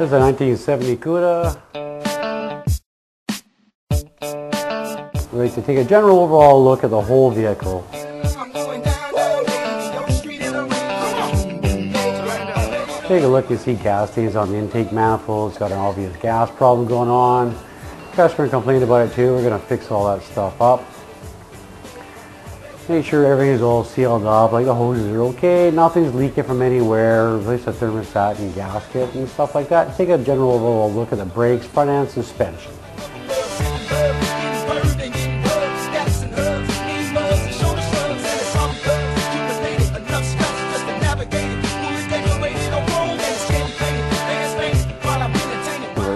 This is a 1970 Cuda. We like to take a general overall look at the whole vehicle. Take a look, you see gas stains on the intake manifold. It's got an obvious gas problem going on. Customer complained about it too. We're going to fix all that stuff up. Make sure everything's all sealed up, like the hoses are okay, nothing's leaking from anywhere. Replace the thermostat and gasket and stuff like that. Take a general overall look at the brakes, front end, suspension.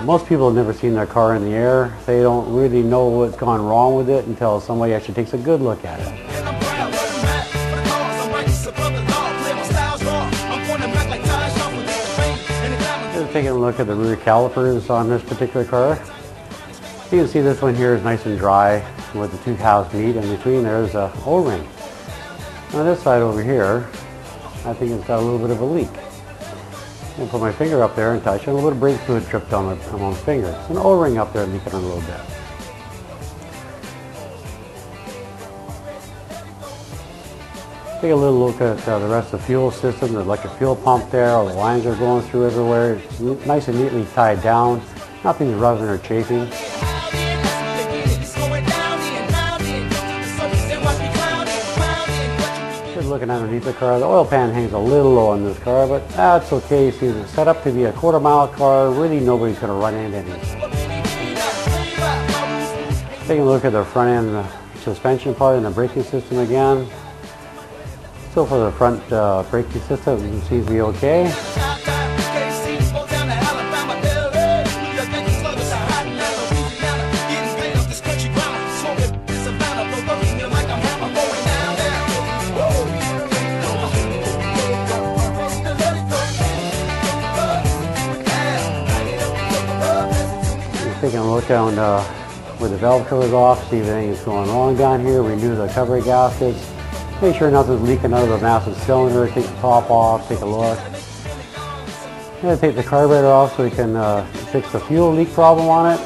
Most people have never seen their car in the air. They don't really know what's gone wrong with it until somebody actually takes a good look at it. Just taking a look at the rear calipers on this particular car. You can see this one here is nice and dry where the two halves meet. In between there's a O-ring. On this side over here, I think it's got a little bit of a leak. I'm going to put my finger up there and touch it. A little bit of brake fluid dripped on my finger. It's an O-ring up there leaking a little bit. Take a little look at the rest of the fuel system, the electric fuel pump there. All the lines are going through everywhere. It's nice and neatly tied down. Nothing's rubbing or chafing. Looking underneath the car, the oil pan hangs a little low on this car, but that's okay. See, it's set up to be a quarter-mile car. Really, nobody's going to run into anything. Taking a look at the front end suspension part and the braking system again. So for the front braking system, it seems to be okay. Taking a look down where the valve cover is off, see if anything's going wrong down here. Renew the cover gaskets. Make sure nothing's leaking out of the massive cylinder. Take the top off, take a look. I'm going to take the carburetor off so we can fix the fuel leak problem on it.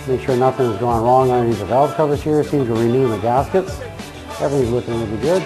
Make sure nothing's going wrong underneath the valve covers here. Seems to renew the gaskets. Everything's looking really good.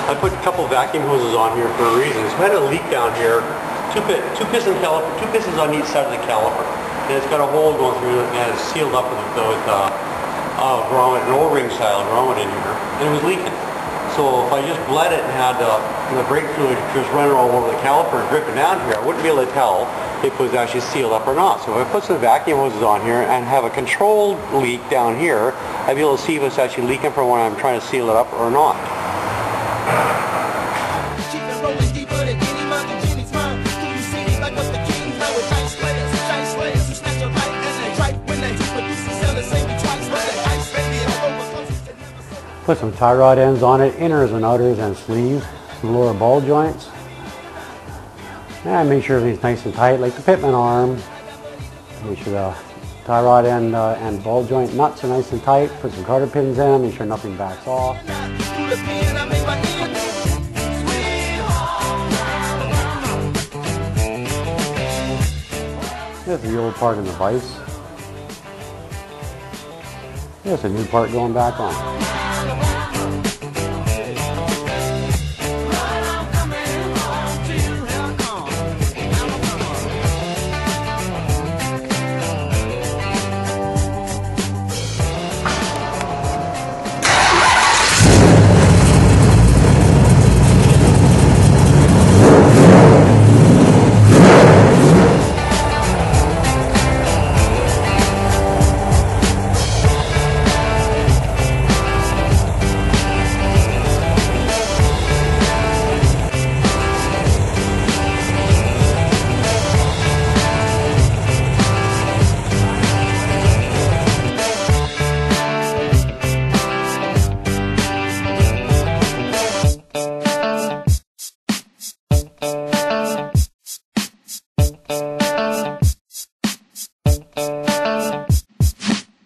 I put a couple vacuum hoses on here for a reason. So I had a leak down here, two pistons on each side of the caliper. And it's got a hole going through it and it's sealed up with grommet, an O-ring style grommet in here. And it was leaking. So if I just bled it and had the brake fluid just running all over the caliper and dripping down here, I wouldn't be able to tell if it was actually sealed up or not. So if I put some vacuum hoses on here and have a controlled leak down here, I'd be able to see if it's actually leaking from when I'm trying to seal it up or not. Put some tie rod ends on it, inners and outers and sleeves, some lower ball joints. And make sure everything's nice and tight, like the pitman arm. Make sure the tie rod end and ball joint nuts are nice and tight. Put some cotter pins in, make sure nothing backs off. This is the old part in the vise. There's a new part going back on.